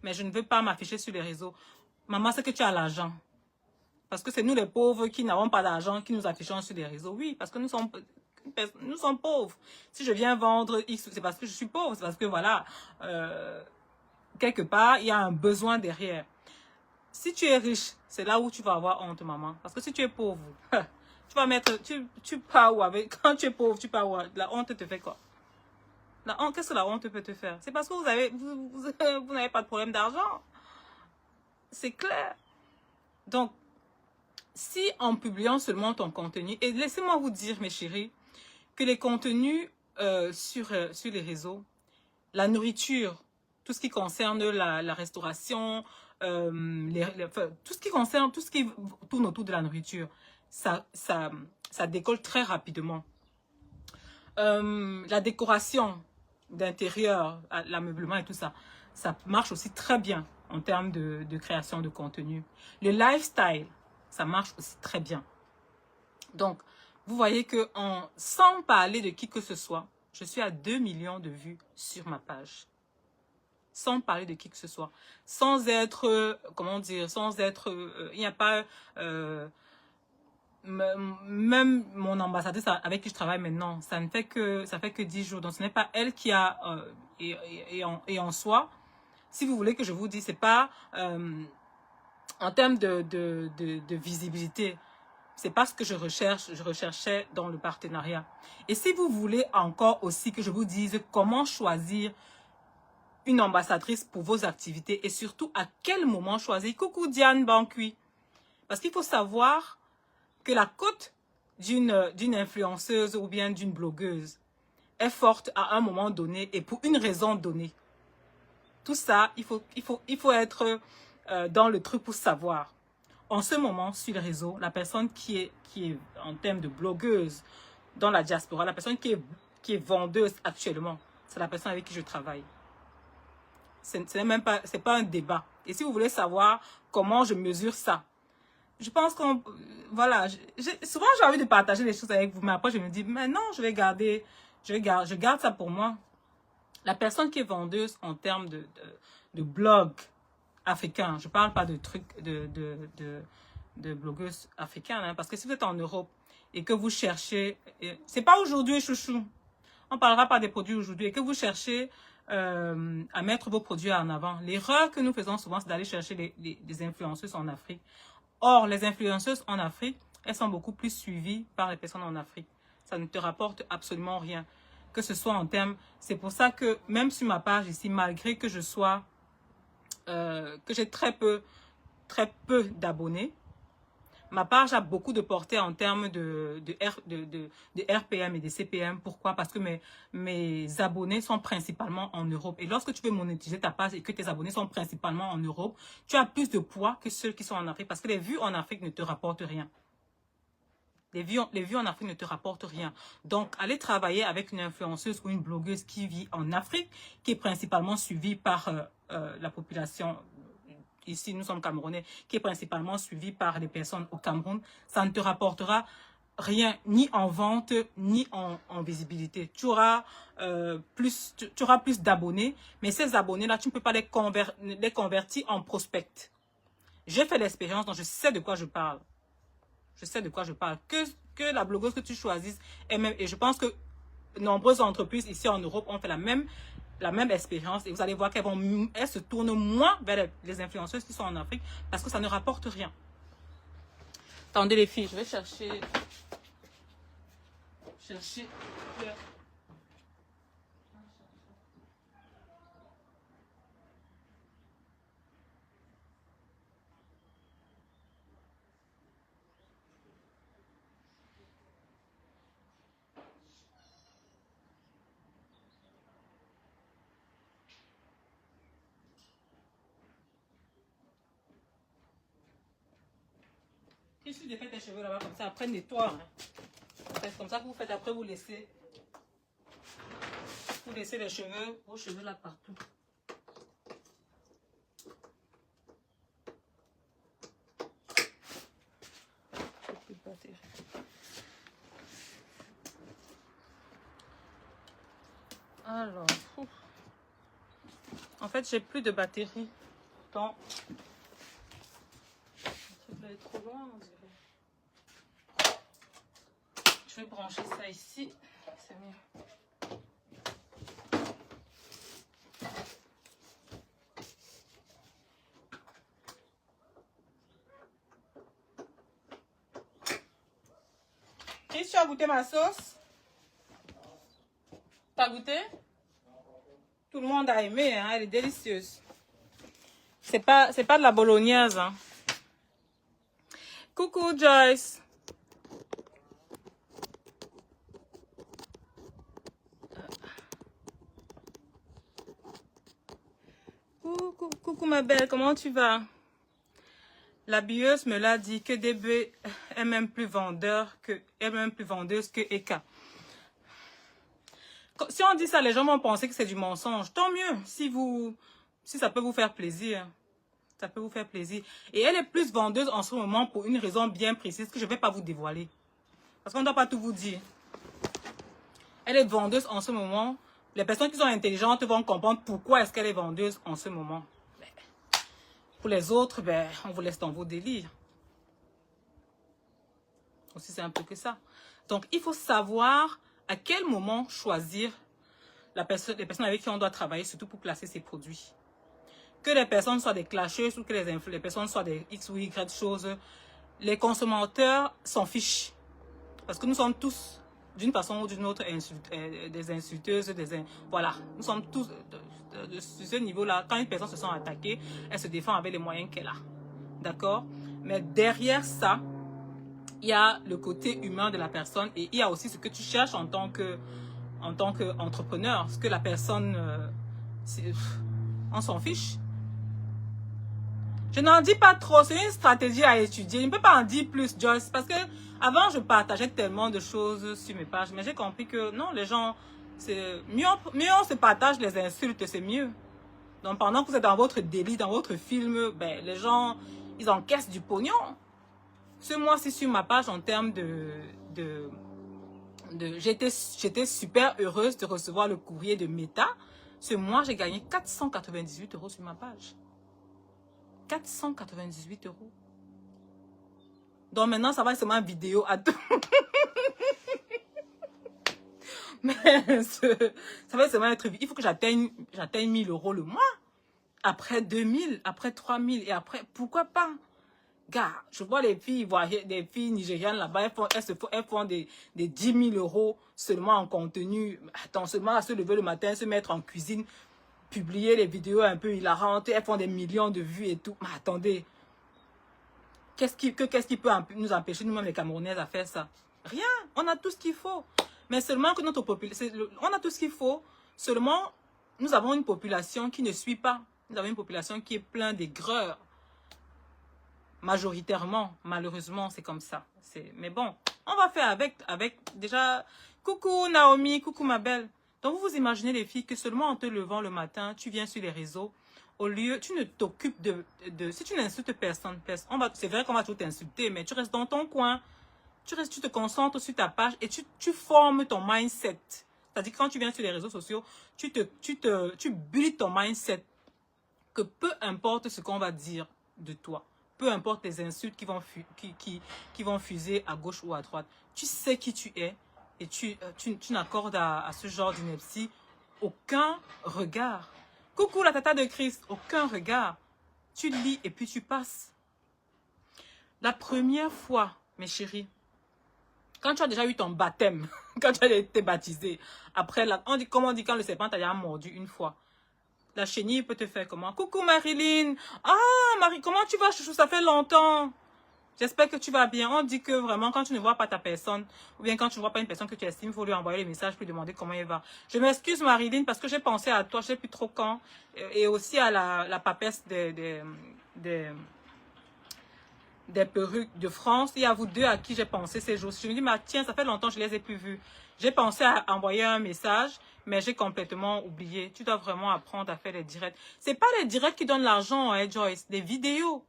mais je ne veux pas m'afficher sur les réseaux. Maman, c'est que tu as l'argent. Parce que c'est nous les pauvres qui n'avons pas d'argent, qui nous affichons sur les réseaux. Oui, parce que nous sommes pauvres. Si je viens vendre X, c'est parce que je suis pauvre. C'est parce que voilà, quelque part, il y a un besoin derrière. Si tu es riche, c'est là où tu vas avoir honte, maman. Parce que si tu es pauvre, tu vas mettre, tu pars où avec, quand tu es pauvre, tu pars où? La honte te fait quoi? La honte, qu'est-ce que la honte peut te faire? C'est parce que vous n'avez pas de problème d'argent. C'est clair. Donc, si en publiant seulement ton contenu, et laissez-moi vous dire, mes chéris, que les contenus sur les réseaux, la nourriture, tout ce qui concerne la restauration, tout ce qui concerne, tout ce qui tourne autour de la nourriture, ça décolle très rapidement. La décoration d'intérieur, l'ameublement et tout ça, ça marche aussi très bien en termes de création de contenu. Le lifestyle, ça marche aussi très bien. Donc, vous voyez que sans parler de qui que ce soit, je suis à 2 millions de vues sur ma page. Sans parler de qui que ce soit. Sans être, comment dire, sans être, il n'y a pas, même mon ambassadrice avec qui je travaille maintenant, ça fait que 10 jours. Donc, ce n'est pas elle qui a, et en soi, si vous voulez que je vous dise, c'est pas, en termes de visibilité, c'est pas ce que je recherchais dans le partenariat. Et si vous voulez encore aussi que je vous dise comment choisir une ambassadrice pour vos activités et surtout à quel moment choisir. Coucou Diane Banqui. Parce qu'il faut savoir que la cote d'une influenceuse ou bien d'une blogueuse est forte à un moment donné et pour une raison donnée. Tout ça, il faut être dans le truc pour savoir. En ce moment, sur les réseaux, la personne qui est en termes de blogueuse dans la diaspora, la personne qui est vendeuse actuellement, c'est la personne avec qui je travaille. C'est même pas, c'est pas un débat. Et si vous voulez savoir comment je mesure ça, je pense qu'on, voilà, souvent j'ai envie de partager les choses avec vous, mais après je me dis, mais non, je garde ça pour moi. La personne qui est vendeuse en termes de blog africain, je parle pas de trucs de blogueuses africaines, hein, parce que si vous êtes en Europe et que vous cherchez, c'est pas aujourd'hui chouchou, on parlera pas des produits aujourd'hui, et que vous cherchez à mettre vos produits en avant. L'erreur que nous faisons souvent, c'est d'aller chercher les influenceuses en Afrique. Or, les influenceuses en Afrique, elles sont beaucoup plus suivies par les personnes en Afrique. Ça ne te rapporte absolument rien. Que ce soit en termes... C'est pour ça que même sur ma page ici, malgré que je sois... que j'ai très peu d'abonnés, ma page a beaucoup de portée en termes de RPM et de CPM. Pourquoi? Parce que mes abonnés sont principalement en Europe. Et lorsque tu veux monétiser ta page et que tes abonnés sont principalement en Europe, tu as plus de poids que ceux qui sont en Afrique. Parce que les vues en Afrique ne te rapportent rien. Les vues en Afrique ne te rapportent rien. Donc, aller travailler avec une influenceuse ou une blogueuse qui vit en Afrique, qui est principalement suivie par la population. Ici, nous sommes Camerounais, qui est principalement suivi par les personnes au Cameroun, ça ne te rapportera rien, ni en vente, ni en visibilité. Tu auras plus d'abonnés, mais ces abonnés-là, tu ne peux pas les convertir en prospects. J'ai fait l'expérience, donc je sais de quoi je parle. Je sais de quoi je parle. Que la blogueuse que tu choisisses, et je pense que nombreuses entreprises ici en Europe ont fait la même expérience et vous allez voir qu'elles se tournent moins vers les influenceuses qui sont en Afrique parce que ça ne rapporte rien. Attendez les filles, je vais chercher Qu'est-ce que tu fais tes cheveux là-bas comme ça? Après, nettoie. Hein. C'est comme ça que vous faites. Après, vous laissez les cheveux, vos cheveux là partout. Alors, en fait, j'ai plus de batterie. Attends. Ça est trop loin, on dirait. Je vais brancher ça ici. C'est mieux. Chris, tu as goûté ma sauce? T'as goûté? Tout le monde a aimé, hein? Elle est délicieuse. C'est pas de la bolognaise, hein. Coucou Joyce. Coucou ma belle, comment tu vas? La bieuse me l'a dit que DB est même plus vendeuse que Eka. Si on dit ça, les gens vont penser que c'est du mensonge. Tant mieux, si ça peut vous faire plaisir. Ça peut vous faire plaisir. Et elle est plus vendeuse en ce moment pour une raison bien précise que je ne vais pas vous dévoiler. Parce qu'on ne doit pas tout vous dire. Elle est vendeuse en ce moment. Les personnes qui sont intelligentes vont comprendre pourquoi est-ce qu'elle est vendeuse en ce moment. Pour les autres, on vous laisse dans vos délires. Aussi simple que ça. Donc, il faut savoir à quel moment choisir les personnes avec qui on doit travailler, surtout pour placer ses produits. Que les personnes soient des clasheuses ou que les personnes soient des X ou Y choses, les consommateurs s'en fichent. Parce que nous sommes tous, d'une façon ou d'une autre, des insulteuses, voilà. Nous sommes tous sur ce niveau-là. Quand une personne se sent attaquée, elle se défend avec les moyens qu'elle a. D'accord? Mais derrière ça, il y a le côté humain de la personne et il y a aussi ce que tu cherches en tant qu'entrepreneur. Ce que la personne, on s'en fiche. Je n'en dis pas trop, c'est une stratégie à étudier. Je ne peux pas en dire plus, Joyce, parce que avant je partageais tellement de choses sur mes pages, mais j'ai compris que non, les gens, c'est mieux on se partage les insultes, c'est mieux. Donc pendant que vous êtes dans votre délit, dans votre film, les gens, ils encaissent du pognon. Ce mois-ci sur ma page, en termes j'étais super heureuse de recevoir le courrier de Meta. Ce mois, j'ai gagné 498 € sur ma page. 498 €. Donc maintenant, ça va être seulement vidéo à tout. Mais ça va seulement être... Il faut que j'atteigne 1000 € le mois. Après 2000, après 3000 et après... Pourquoi pas? Gars, je vois des filles nigérianes là-bas, elles font des 10 000 € seulement en contenu. Attends, seulement à se lever le matin, se mettre en cuisine, publier les vidéos un peu hilarantes, elles font des millions de vues et tout. Mais attendez, qu'est-ce qui peut nous empêcher, nous-mêmes les Camerounaises, à faire ça? Rien, on a tout ce qu'il faut. Mais seulement que notre population, on a tout ce qu'il faut, seulement nous avons une population qui ne suit pas. Nous avons une population qui est pleine d'aigreur. Majoritairement, malheureusement, c'est comme ça. Mais bon, on va faire avec déjà... Coucou Naomi, coucou ma belle. Donc, vous imaginez les filles que seulement en te levant le matin, tu viens sur les réseaux. Au lieu, tu ne t'occupes si tu n'insultes personne, c'est vrai qu'on va tout t'insulter, mais tu restes dans ton coin. Tu te concentres sur ta page et tu formes ton mindset. C'est-à-dire que quand tu viens sur les réseaux sociaux, tu bulles ton mindset. Que peu importe ce qu'on va dire de toi, peu importe les insultes qui vont fuser à gauche ou à droite, tu sais qui tu es et tu n'accordes à ce genre d'ineptie aucun regard. Coucou la tata de Christ, aucun regard. Tu lis et puis tu passes. La première fois, mes chéris, quand tu as déjà eu ton baptême, quand tu as été baptisé, après, comme on dit quand le serpent t'a déjà mordu une fois, la chenille peut te faire comment? Coucou Marilyn. Ah, Marie, comment tu vas, chouchou? Ça fait longtemps. J'espère que tu vas bien. On dit que vraiment, quand tu ne vois pas ta personne, ou bien quand tu ne vois pas une personne que tu estimes, il faut lui envoyer les messages pour lui demander comment elle va. Je m'excuse Marilyn parce que j'ai pensé à toi, je ne sais plus trop quand, et aussi à la papesse des perruques de France. Il y a vous deux à qui j'ai pensé ces jours-ci. Je me dis, mais tiens, ça fait longtemps que je ne les ai plus vues. J'ai pensé à envoyer un message, mais j'ai complètement oublié. Tu dois vraiment apprendre à faire les directs. Ce n'est pas les directs qui donnent l'argent, hein, Joyce. Les vidéos.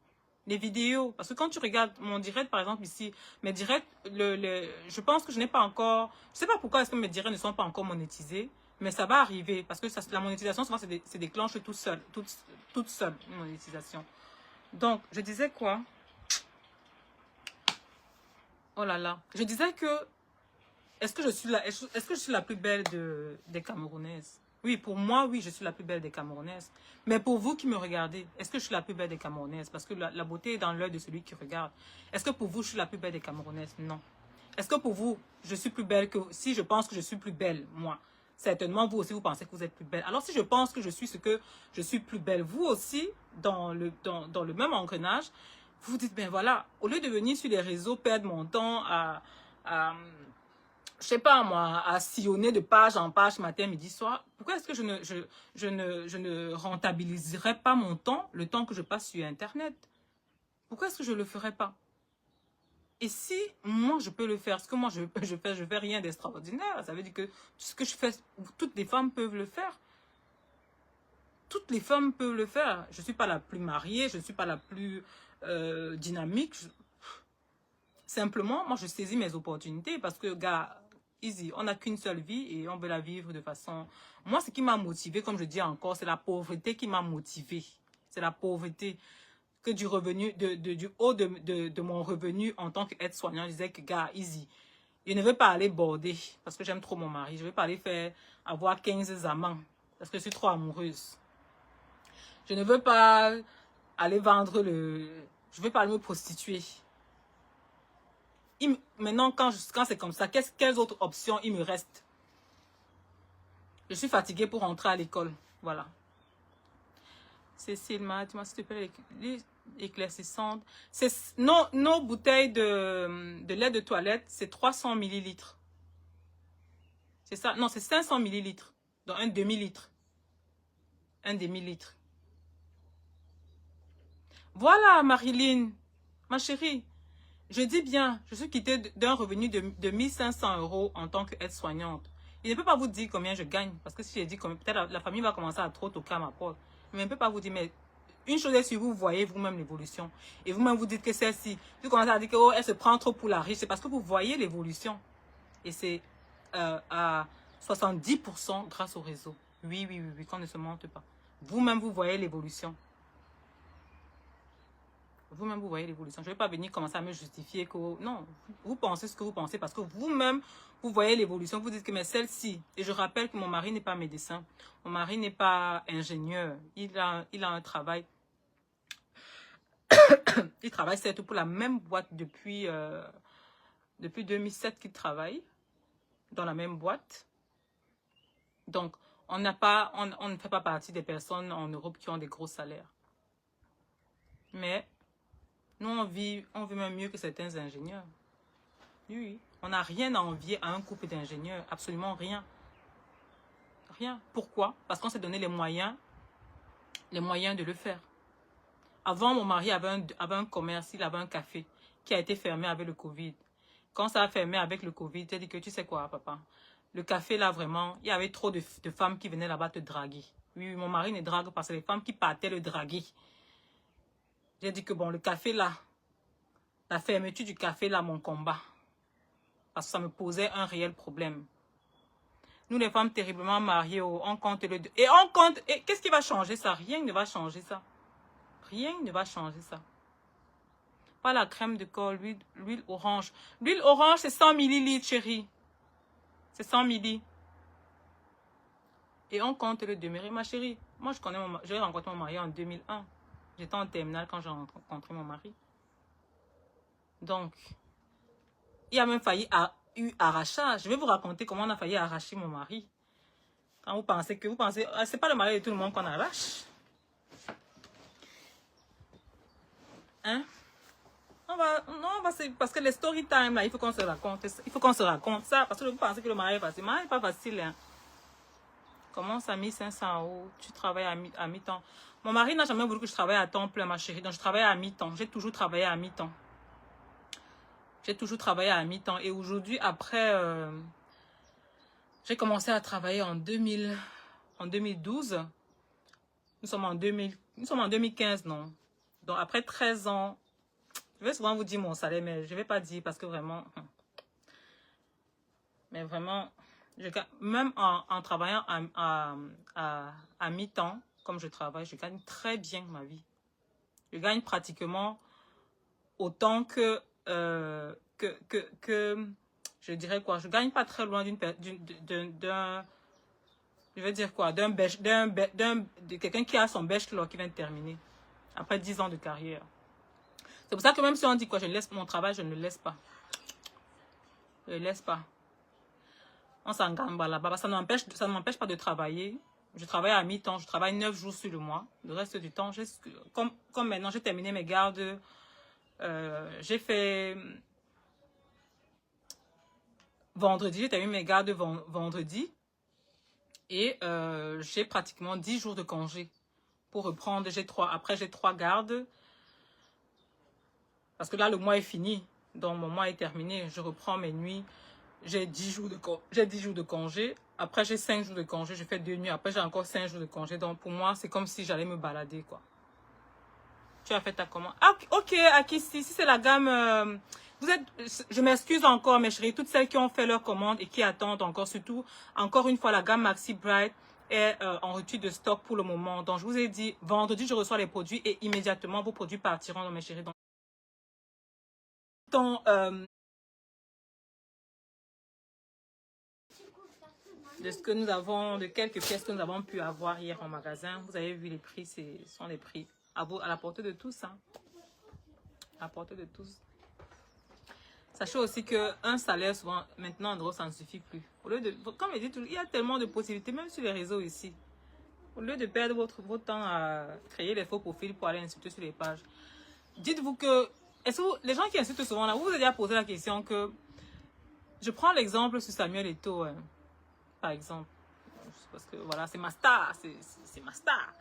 Les vidéos. Parce que quand tu regardes mon direct, par exemple, ici, mes directs, je pense que je n'ai pas encore... Je ne sais pas pourquoi est-ce que mes directs ne sont pas encore monétisés. Mais ça va arriver parce que ça, la monétisation, souvent, c'est déclenche toute seule, une monétisation. Donc, je disais quoi? Oh là là. Je disais que, est-ce que je suis la plus belle des Camerounaises? Oui, pour moi, oui, je suis la plus belle des Camerounaises. Mais pour vous qui me regardez, est-ce que je suis la plus belle des Camerounaises? Parce que la beauté est dans l'œil de celui qui regarde. Est-ce que pour vous, je suis la plus belle des Camerounaises? Non. Est-ce que pour vous, je suis plus belle que... Si je pense que je suis plus belle, moi, certainement, vous aussi, vous pensez que vous êtes plus belle. Alors, si je pense que je suis ce que je suis plus belle, vous aussi, dans le même engrenage, vous vous dites, ben voilà, au lieu de venir sur les réseaux, perdre mon temps à je sais pas moi, à sillonner de page en page matin, midi, soir, pourquoi est-ce que je ne rentabiliserais pas mon temps, le temps que je passe sur Internet? Pourquoi est-ce que je le ferais pas? Et si moi je peux le faire, ce que moi je fais rien d'extraordinaire, ça veut dire que ce que je fais, toutes les femmes peuvent le faire. Toutes les femmes peuvent le faire. Je ne suis pas la plus mariée, je ne suis pas la plus dynamique. Simplement, moi je saisis mes opportunités parce que, gars, easy, on n'a qu'une seule vie et on veut la vivre de façon... Moi, ce qui m'a motivé, comme je dis encore, c'est la pauvreté qui m'a motivé. C'est la pauvreté. Que du revenu, du haut de mon revenu en tant qu'aide-soignant, je disais que, gars, easy, je ne veux pas aller border parce que j'aime trop mon mari. Je ne veux pas aller avoir 15 amants parce que je suis trop amoureuse. Je ne veux pas aller vendre je ne veux pas aller me prostituer. Maintenant, quand c'est comme ça, quelles autres options il me reste? Je suis fatiguée pour rentrer à l'école. Voilà. Cécile, dis-moi s'il te plaît, éclaircissante. Nos bouteilles de lait de toilette, c'est 300 millilitres. C'est ça? Non, c'est 500 millilitres. Donc un demi-litre. Un demi-litre. Voilà, Marilyn, ma chérie. Je dis bien, je suis quittée d'un revenu de 1500 € en tant qu'aide-soignante. Je ne peux pas vous dire combien je gagne. Parce que si j'ai dit combien, peut-être la famille va commencer à trop toquer à ma porte. Mais je ne peux pas vous dire, mais une chose est sûre, vous voyez vous-même l'évolution. Et vous-même vous dites que celle-ci, vous commencez à dire qu'elle elle se prend trop pour la riche. C'est parce que vous voyez l'évolution. Et c'est à 70% grâce au réseau. Oui, oui, oui, oui, qu'on ne se mente pas. Vous-même, vous voyez l'évolution. Vous-même, vous voyez l'évolution. Je ne vais pas venir commencer à me justifier que... Non, vous pensez ce que vous pensez parce que vous-même, vous voyez l'évolution. Vous dites que mais celle-ci... Et je rappelle que mon mari n'est pas médecin. Mon mari n'est pas ingénieur. Il a un travail. Il travaille certes pour la même boîte depuis 2007 qu'il travaille. Dans la même boîte. Donc, on ne fait pas partie des personnes en Europe qui ont des gros salaires. Mais... nous, on vit même mieux que certains ingénieurs. Oui, on n'a rien à envier à un couple d'ingénieurs. Absolument rien. Rien. Pourquoi? Parce qu'on s'est donné les moyens de le faire. Avant, mon mari avait un commerce, il avait un café qui a été fermé avec le Covid. Quand ça a fermé avec le Covid, j'ai dit que tu sais quoi, papa? Le café, là, vraiment, il y avait trop de femmes qui venaient là-bas te draguer. Oui, mon mari ne drague pas, c'est les femmes qui partaient le draguer. J'ai dit que bon, le café là, la fermeture du café là, mon combat. Parce que ça me posait un réel problème. Nous les femmes terriblement mariées, on compte le... Et on compte... Et qu'est-ce qui va changer ça? Rien ne va changer ça. Rien ne va changer ça. Pas la crème de corps, l'huile orange. L'huile orange, c'est 100 millilitres, chérie. C'est 100 millilitres. Et on compte le demeurer. Ma chérie, moi j'ai rencontré mon mari en 2001. J'étais en terminale quand j'ai rencontré mon mari. Donc, il a même failli eu arrachage. Je vais vous raconter comment on a failli arracher mon mari. Quand vous pensez, c'est pas le mari de tout le monde qu'on arrache. Hein? Parce que les story time là, il faut qu'on se raconte. Il faut qu'on se raconte ça. Parce que vous pensez que le mari est facile. Le mari n'est pas facile. Hein? Comment ça, 1500 €? Tu travailles à mi-temps. Mon mari n'a jamais voulu que je travaille à temps plein, ma chérie. Donc, je travaille à mi-temps. J'ai toujours travaillé à mi-temps. J'ai toujours travaillé à mi-temps. Et aujourd'hui, après, j'ai commencé à travailler en 2012. Nous sommes en 2015, non? Donc, après 13 ans, je vais souvent vous dire mon salaire, mais je ne vais pas dire parce que vraiment... Mais vraiment, Même en travaillant à mi-temps, comme je travaille, je gagne très bien ma vie. Je gagne pratiquement autant je dirais quoi, je gagne pas très loin je vais dire quoi, de quelqu'un qui a son bachelor qui vient de terminer après 10 ans de carrière. C'est pour ça que même si on dit quoi, je laisse mon travail, je ne le laisse pas. Je ne le laisse pas. On s'engage là-bas. Ça ne m'empêche pas de travailler. Je travaille à mi-temps, je travaille 9 jours sur le mois. Le reste du temps, comme maintenant, j'ai terminé mes gardes. J'ai fait vendredi, j'ai terminé mes gardes vendredi. Et j'ai pratiquement 10 jours de congé pour reprendre. Après, j'ai 3 gardes. Parce que là, le mois est fini. Donc, mon mois est terminé. Je reprends mes nuits. J'ai 10 jours de congé. Après, j'ai 5 jours de congé. Je fais 2 nuits. Après, j'ai encore 5 jours de congé. Donc, pour moi, c'est comme si j'allais me balader, quoi. Tu as fait ta commande. Ah, ok, Akissi, si c'est la gamme... je m'excuse encore, mes chéris, toutes celles qui ont fait leur commande et qui attendent encore, surtout, encore une fois, la gamme Maxi Bright est en rupture de stock pour le moment. Donc, je vous ai dit, vendredi, je reçois les produits et immédiatement, vos produits partiront, donc, mes chéris. Donc, de ce que nous avons, de quelques pièces que nous avons pu avoir hier en magasin. Vous avez vu les prix, ce sont les prix à la portée de tous. Hein. À la portée de tous. Sachez aussi qu'un salaire, souvent, maintenant, en gros, ça ne suffit plus. Au lieu de, comme je dis, il y a tellement de possibilités, même sur les réseaux ici. Au lieu de perdre votre temps à créer les faux profils pour aller insulter sur les pages, dites-vous que, les gens qui insultent souvent, là, vous vous avez déjà posé la question que, je prends l'exemple sur Samuel Eto'o, hein, par exemple. Parce que voilà, c'est ma star, c'est ma star.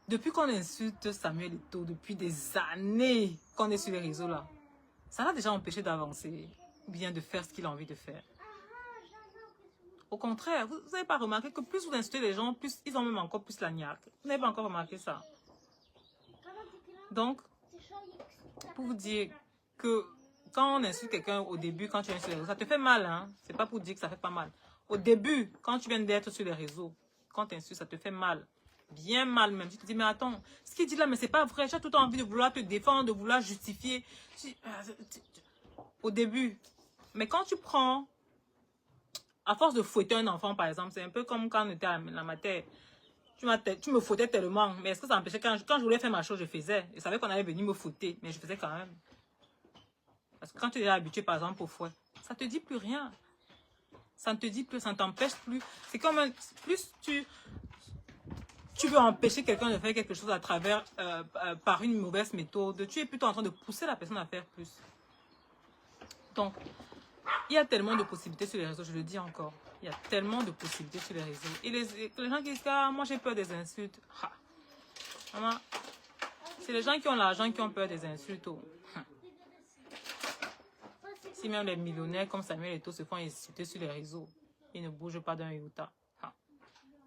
Depuis qu'on insulte Samuel Eto'o, depuis des années qu'on est sur les réseaux là, ça l'a déjà empêché d'avancer, ou bien de faire ce qu'il a envie de faire. Au contraire, vous n'avez pas remarqué que plus vous insultez les gens, plus ils ont même encore plus la niaque. Vous n'avez pas encore remarqué ça. Donc, pour vous dire que quand on insulte quelqu'un au début, quand tu es sur les réseaux, ça te fait mal, hein. C'est pas pour dire que ça fait pas mal. Au début, quand tu viens d'être sur les réseaux, quand tu insultes, ça te fait mal. Bien mal même. Tu te dis, mais attends, ce qu'il dit là, mais c'est pas vrai. Tu as tout le temps envie de vouloir te défendre, de vouloir justifier. Au début. Mais quand tu prends, à force de fouetter un enfant, par exemple, c'est un peu comme quand on était à la matière. Tu me fouettais tellement. Mais est-ce que ça empêchait quand je voulais faire ma chose, je faisais. Je savais qu'on allait venir me fouetter, mais je faisais quand même. Parce que quand tu es habitué, par exemple, au fouet, ça te dit plus rien. Ça ne te dit plus, ça ne t'empêche plus. C'est comme plus tu veux empêcher quelqu'un de faire quelque chose à travers, par une mauvaise méthode, tu es plutôt en train de pousser la personne à faire plus. Donc, il y a tellement de possibilités sur les réseaux, je le dis encore. Il y a tellement de possibilités sur les réseaux. Et les gens qui disent, ah, moi j'ai peur des insultes. C'est les gens qui ont l'argent qui ont peur des insultes. Oh. Si même les millionnaires comme Samuel Eto'o se font insulter sur les réseaux, ils ne bougent pas d'un iota.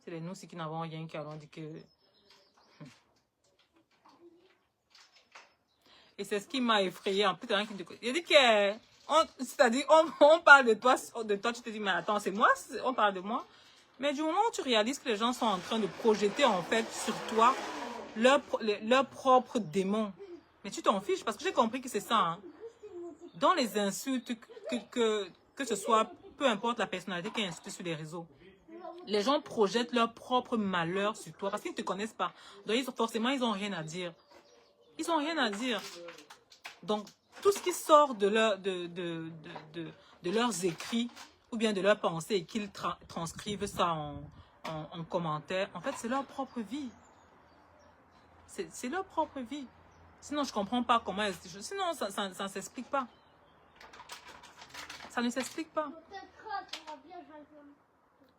C'est nous qui n'avons rien qui allons dire que... Et c'est ce qui m'a effrayé. En plus, il dit que... C'est-à-dire, on parle de toi, tu te dis, mais attends, c'est moi, on parle de moi. Mais du moment où tu réalises que les gens sont en train de projeter, en fait, sur toi, leur propre démon. Mais tu t'en fiches, parce que j'ai compris que c'est ça. Hein. Dans les insultes, que ce soit, peu importe la personnalité qui est insultée sur les réseaux, les gens projettent leur propre malheur sur toi parce qu'ils ne te connaissent pas. Donc, forcément, ils n'ont rien à dire. Ils n'ont rien à dire. Donc, tout ce qui sort de leurs écrits ou bien de leurs pensées et qu'ils transcrivent ça en commentaire, en fait, c'est leur propre vie. C'est leur propre vie. Sinon, je ne comprends pas comment... Sinon, ça ne s'explique pas. Ça ne s'explique pas.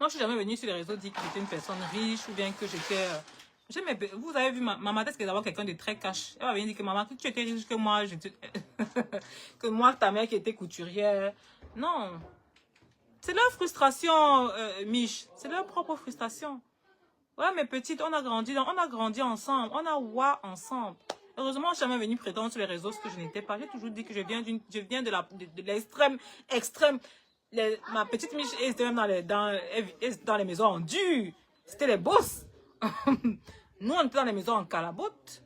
Moi, je suis jamais venue sur les réseaux dire que j'étais une personne riche ou bien que j'étais... Vous avez vu, ma maman, est-ce que d'avoir quelqu'un de très cash. Elle m'a bien dit que maman, que tu étais riche que moi, que moi, ta mère qui était couturière. Non. C'est leur frustration, Mich. C'est leur propre frustration. Ouais, mes petites, on a grandi ensemble. On a ouah ensemble. Heureusement, je ne suis jamais venue prétendre sur les réseaux ce que je n'étais pas. J'ai toujours dit que je viens de l'extrême Ma petite Miche était même dans les maisons en dur. C'était les boss. Nous, on était dans les maisons en calabote.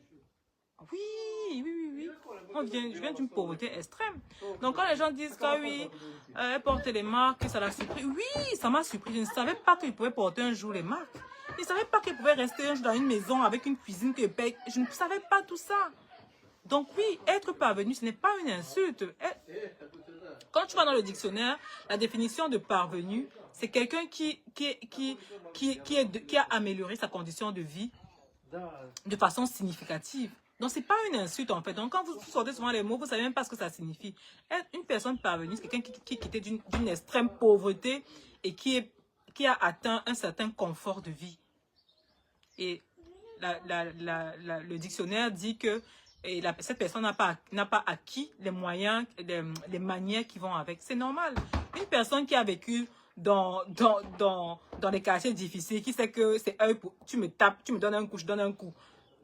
Oui, oui, oui, oui. Je viens d'une pauvreté extrême. Donc, quand les gens disent que oui, elle porte les marques, ça l'a surpris. Oui, ça m'a surpris. Je ne savais pas qu'il pouvait porter un jour les marques. Je ne savais pas qu'il pouvait rester un jour dans une maison avec une cuisine que je paye. Je ne savais pas tout ça. Donc oui, être parvenu, ce n'est pas une insulte. Quand tu vas dans le dictionnaire, la définition de parvenu, c'est quelqu'un qui a amélioré sa condition de vie de façon significative. Donc, ce n'est pas une insulte, en fait. Donc, quand vous sortez souvent les mots, vous ne savez même pas ce que ça signifie. Être une personne parvenue, c'est quelqu'un qui est quitté d'une extrême pauvreté et qui a atteint un certain confort de vie. Et le dictionnaire dit que cette personne n'a pas acquis les moyens, les manières qui vont avec. C'est normal. Une personne qui a vécu dans les quartiers difficiles, qui sait que c'est tu me tapes, tu me donnes un coup, je donne un coup,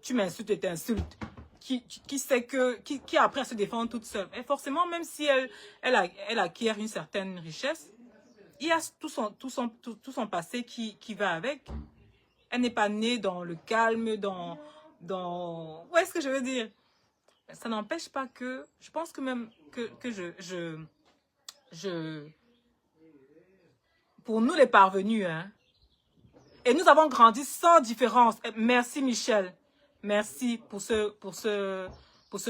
tu m'insultes et t'insultes, qui sait qui a appris à se défendre toute seule. Et forcément, même si elle acquiert une certaine richesse, il y a tout son passé qui va avec. Elle n'est pas née dans le calme, où est-ce que je veux dire? Ça n'empêche pas que, je pense que même que pour nous les parvenus, hein, et nous avons grandi sans différence. Merci Michel, merci pour ce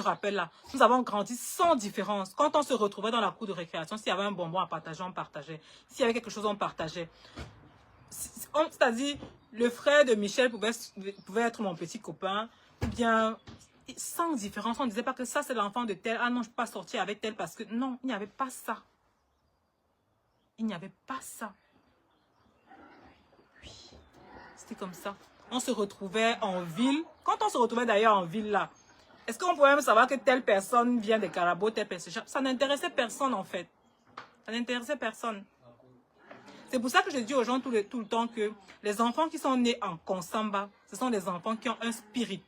rappel-là. Nous avons grandi sans différence. Quand on se retrouvait dans la cour de récréation, s'il y avait un bonbon à partager, on partageait. S'il y avait quelque chose, on partageait. C'est-à-dire, le frère de Michel pouvait être mon petit copain, ou bien sans différence. On ne disait pas que ça, c'est l'enfant de tel. Ah non, je ne peux pas sortir avec tel parce que... Non, il n'y avait pas ça. Il n'y avait pas ça. Oui, c'était comme ça. On se retrouvait en ville. Quand on se retrouvait d'ailleurs en ville, là, est-ce qu'on pouvait même savoir que telle personne vient des Carabos, telle personne... Ça n'intéressait personne, en fait. Ça n'intéressait personne. C'est pour ça que je dis aux gens tout le temps que les enfants qui sont nés en Konsamba, ce sont des enfants qui ont un spirit.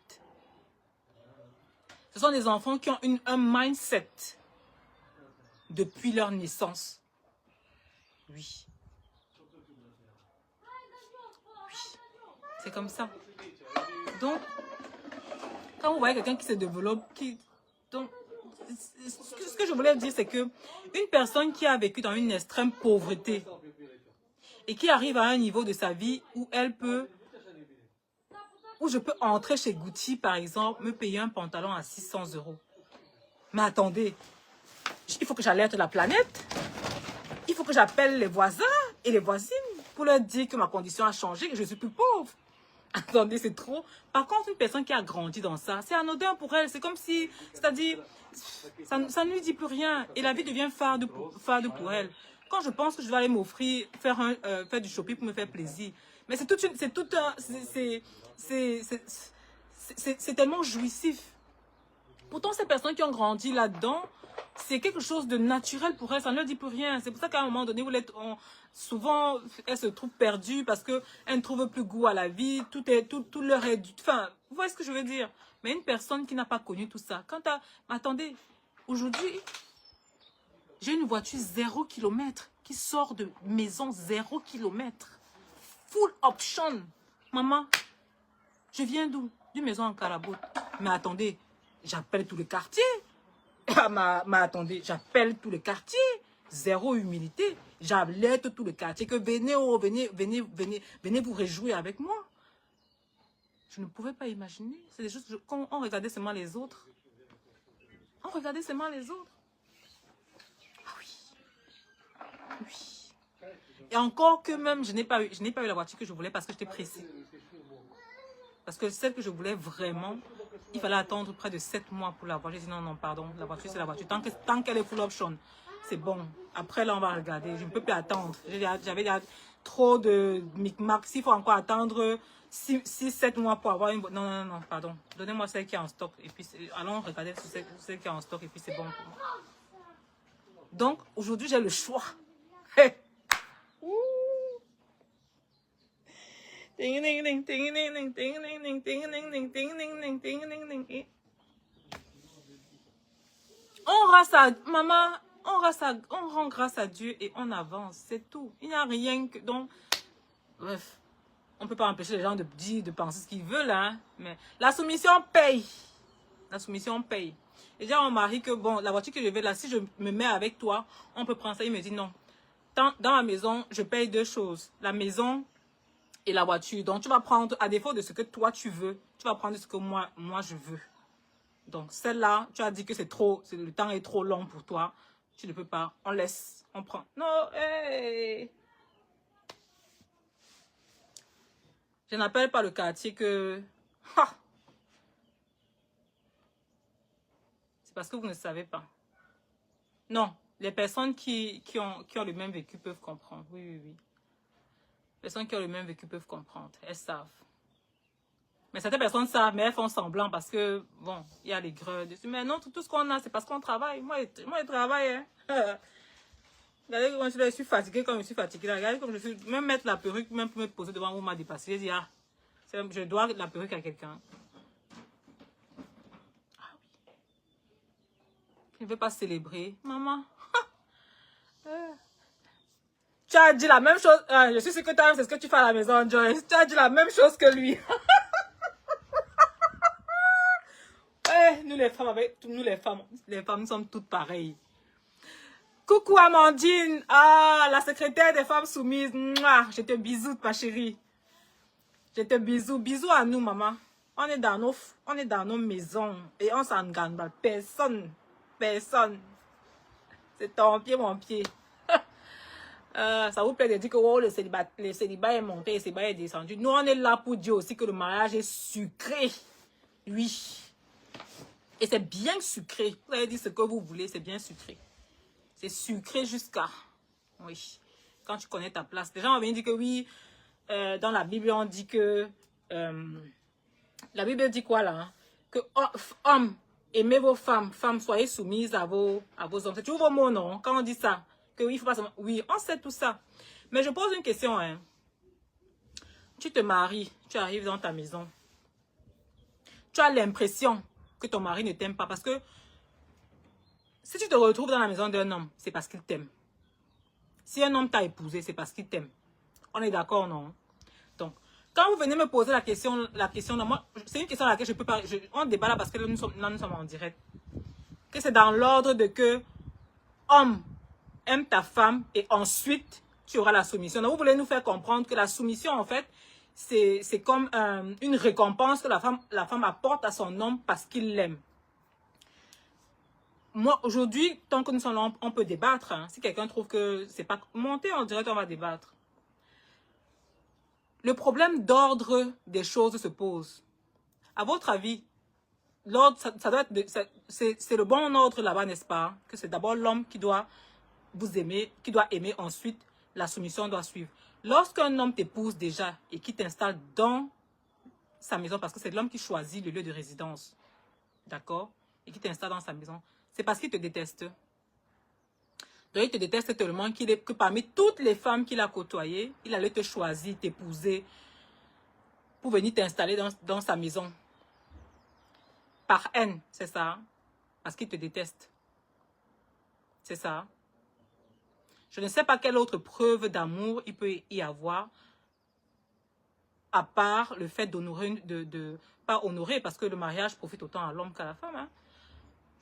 Ce sont des enfants qui ont un mindset depuis leur naissance. Oui. Oui. C'est comme ça. Donc, quand vous voyez quelqu'un qui se développe, donc, ce que je voulais dire, c'est que une personne qui a vécu dans une extrême pauvreté et qui arrive à un niveau de sa vie où je peux entrer chez Gucci, par exemple, me payer un pantalon à 600 €. Mais attendez, il faut que j'alerte la planète. Il faut que j'appelle les voisins et les voisines pour leur dire que ma condition a changé, que je suis plus pauvre. Attendez, c'est trop. Par contre, une personne qui a grandi dans ça, c'est anodin pour elle. C'est comme si, c'est-à-dire, ça ne lui dit plus rien. Et la vie devient fade pour elle. Quand je pense que je vais aller m'offrir, faire du shopping pour me faire plaisir. Mais c'est tellement jouissif. Pourtant, ces personnes qui ont grandi là-dedans, c'est quelque chose de naturel pour elles, ça ne leur dit plus rien. C'est pour ça qu'à un moment donné, souvent, elles se trouvent perdues parce qu'elles ne trouvent plus goût à la vie, tout leur est... Enfin, vous voyez ce que je veux dire? Mais une personne qui n'a pas connu tout ça, attendez, aujourd'hui, j'ai une voiture 0 km qui sort de maison 0 km. Full option. Maman, je viens d'où? D'une maison en Carabote. Mais attendez, j'appelle tout le quartier. Mais attendez, j'appelle tout le quartier. Zéro humilité. J'alerte tout le quartier que venez vous réjouir avec moi. Je ne pouvais pas imaginer. C'est des choses que quand on regardait seulement les autres. On regardait seulement les autres. Ah oui. Oui. Et encore que même, je n'ai pas eu la voiture que je voulais parce que j'étais pressée. Parce que celle que je voulais vraiment, il fallait attendre près de 7 mois pour l'avoir. J'ai dit non, pardon, la voiture, c'est la voiture. Tant qu'elle est full option, c'est bon. Après, là, on va regarder. Je ne peux plus attendre. J'avais trop de micmac. S'il faut encore attendre 6-7 mois pour avoir une... Non, pardon. Donnez-moi celle qui est en stock. Et puis, allons regarder celle qui est en stock. Et puis, c'est bon pour moi. Donc, aujourd'hui, j'ai le choix. On on rend grâce à Dieu et on avance. C'est tout. Il n'y a rien que... Donc, bref, on ne peut pas empêcher les gens de dire, de penser ce qu'ils veulent, hein. Mais la soumission paye. La soumission paye. Et j'ai mon mari que, bon, la voiture que je vais là, si je me mets avec toi, on peut prendre ça. Il me dit non. Dans ma maison, je paye deux choses. La maison et la voiture. Donc, tu vas prendre, à défaut de ce que toi tu veux, tu vas prendre ce que moi je veux. Donc, celle-là, tu as dit que c'est trop, le temps est trop long pour toi. Tu ne peux pas. On laisse, on prend. Non, hey. Je n'appelle pas le quartier que... Ha! C'est parce que vous ne savez pas. Non, les personnes qui ont le même vécu peuvent comprendre. Oui, oui, oui. Les personnes qui ont le même vécu peuvent comprendre. Elles savent. Mais certaines personnes savent, mais elles font semblant parce que, bon, il y a les greux dessus. Mais non, tout ce qu'on a, c'est parce qu'on travaille. Moi, je travaille. Hein. Regardez comment je suis fatiguée, comme je suis fatiguée. Regardez comme je suis... Même mettre la perruque, même pour me poser devant vous m'a dépassé. Je dis, ah, je dois la perruque à quelqu'un. Je ne veux pas célébrer. Maman. Tu as dit la même chose. Je suis sûre que toi, c'est ce que tu fais à la maison, Joyce. Tu as dit la même chose que lui. Nous les femmes, les femmes, nous sommes toutes pareilles. Coucou Amandine. Ah, la secrétaire des femmes soumises. Mouah, je te bisoute, ma chérie. Je te bisous. Bisous à nous, maman. On est dans nos maisons et on s'en gagne pas. Personne. C'est ton pied, mon pied. Ça vous plaît de dire que oh, le célibat est monté, le célibat est descendu. Nous, on est là pour dire aussi que le mariage est sucré. Oui. Et c'est bien sucré. Vous avez dit ce que vous voulez, c'est bien sucré. C'est sucré jusqu'à... Oui. Quand tu connais ta place. Les gens vont venir dire que oui, dans la Bible, on dit que... la Bible dit quoi là? Hein? Que hommes, aimez vos femmes. Femmes, soyez soumises à vos hommes. C'est toujours vos mots, non? Quand on dit ça. Que oui, il faut pas seulement... Oui, on sait tout ça. Mais je pose une question. Hein. Tu te maries, tu arrives dans ta maison. Tu as l'impression que ton mari ne t'aime pas. Parce que si tu te retrouves dans la maison d'un homme, c'est parce qu'il t'aime. Si un homme t'a épousé, c'est parce qu'il t'aime. On est d'accord, non? Donc, quand vous venez me poser la question moi, c'est une question à laquelle je peux pas... on débat là parce que nous sommes en direct. Que c'est dans l'ordre de que homme aime ta femme et ensuite tu auras la soumission. Donc, vous voulez nous faire comprendre que la soumission, en fait, c'est comme une récompense que la femme apporte à son homme parce qu'il l'aime. Moi, aujourd'hui, tant que nous sommes là, on peut débattre. Hein. Si quelqu'un trouve que c'est pas monté, on dirait qu'on va débattre. Le problème d'ordre des choses se pose. À votre avis, l'ordre, ça doit être, c'est le bon ordre là-bas, n'est-ce pas? Que c'est d'abord l'homme qui doit vous aimer, qui doit aimer, ensuite la soumission doit suivre. Lorsqu'un homme t'épouse déjà et qui t'installe dans sa maison, parce que c'est l'homme qui choisit le lieu de résidence, d'accord? Et qui t'installe dans sa maison, c'est parce qu'il te déteste. Donc il te déteste tellement que parmi toutes les femmes qu'il a côtoyées, il allait te choisir, t'épouser, pour venir t'installer dans sa maison. Par haine, c'est ça? Parce qu'il te déteste. C'est ça? Je ne sais pas quelle autre preuve d'amour il peut y avoir, à part le fait d'honorer, pas honorer, parce que le mariage profite autant à l'homme qu'à la femme. Hein.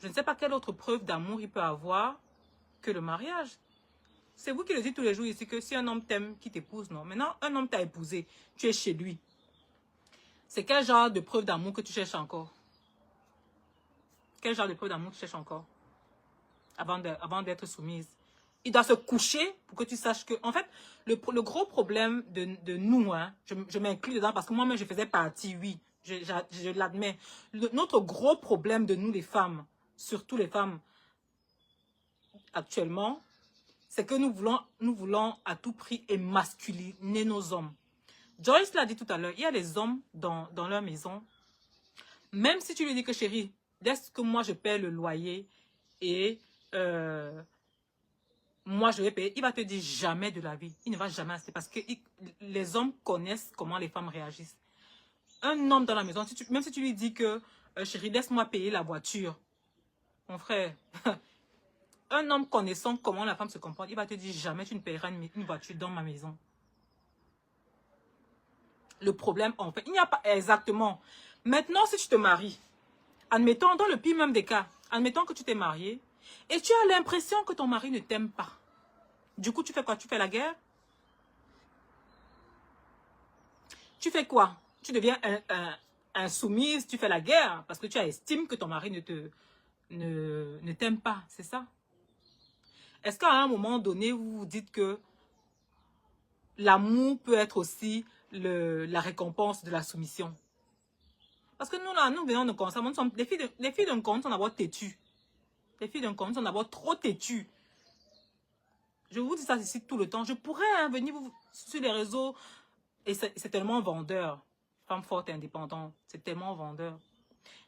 Je ne sais pas quelle autre preuve d'amour il peut avoir que le mariage. C'est vous qui le dites tous les jours ici, que si un homme t'aime, qui t'épouse, non. Maintenant, un homme t'a épousé, tu es chez lui. C'est quel genre de preuve d'amour que tu cherches encore? Quel genre de preuve d'amour tu cherches encore? Avant d'être soumise. Il doit se coucher pour que tu saches que... En fait, le gros problème de nous, hein, je m'inclus dedans parce que moi-même, je faisais partie, oui, je l'admets. Notre gros problème de nous, les femmes, surtout les femmes actuellement, c'est que nous voulons à tout prix émasculiner nos hommes. Joyce l'a dit tout à l'heure, il y a des hommes dans leur maison, même si tu lui dis que chérie, laisse que moi je paie le loyer et moi je vais payer, il va te dire jamais de la vie. Il ne va jamais acheter parce que les hommes connaissent comment les femmes réagissent. Un homme dans la maison, même si tu lui dis que chérie, laisse-moi payer la voiture, mon frère, Un homme connaissant comment la femme se comporte, il va te dire jamais tu ne paieras une voiture dans ma maison. Le problème, en fait, il n'y a pas exactement. Maintenant, si tu te maries, admettons, dans le pire même des cas, admettons que tu t'es marié et tu as l'impression que ton mari ne t'aime pas. Du coup, tu fais quoi? Tu fais la guerre? Tu fais quoi? Tu deviens insoumise, tu fais la guerre parce que tu estimes que ton mari ne t'aime pas, c'est ça? Est-ce qu'à un moment donné, vous vous dites que l'amour peut être aussi la récompense de la soumission? Parce que nous, là, nous venons de commencer, les filles d'un compte sont d'abord têtues. Les filles d'un compte sont d'abord trop têtues. Je vous dis ça ici tout le temps. Je pourrais venir sur les réseaux et c'est tellement vendeur. Femme forte et indépendante, c'est tellement vendeur.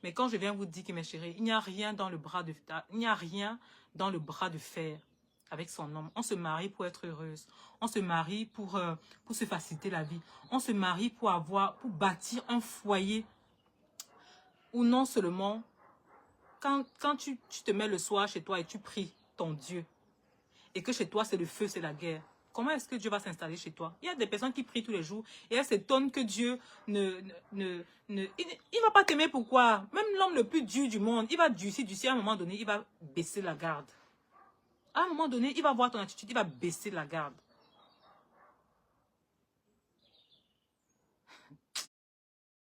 Mais quand je viens vous dire que mes chéris, il n'y a rien dans le bras de fer avec son homme. On se marie pour être heureuse. On se marie pour se faciliter la vie. On se marie pour bâtir un foyer où non seulement quand tu te mets le soir chez toi et tu pries ton Dieu et que chez toi c'est le feu, c'est la guerre. Comment est-ce que Dieu va s'installer chez toi? Il y a des personnes qui prient tous les jours et elles s'étonnent que Dieu il va pas t'aimer. Pourquoi? Même l'homme le plus dur du monde, il va durcir, à un moment donné, il va baisser la garde. À un moment donné, il va voir ton attitude, il va baisser la garde.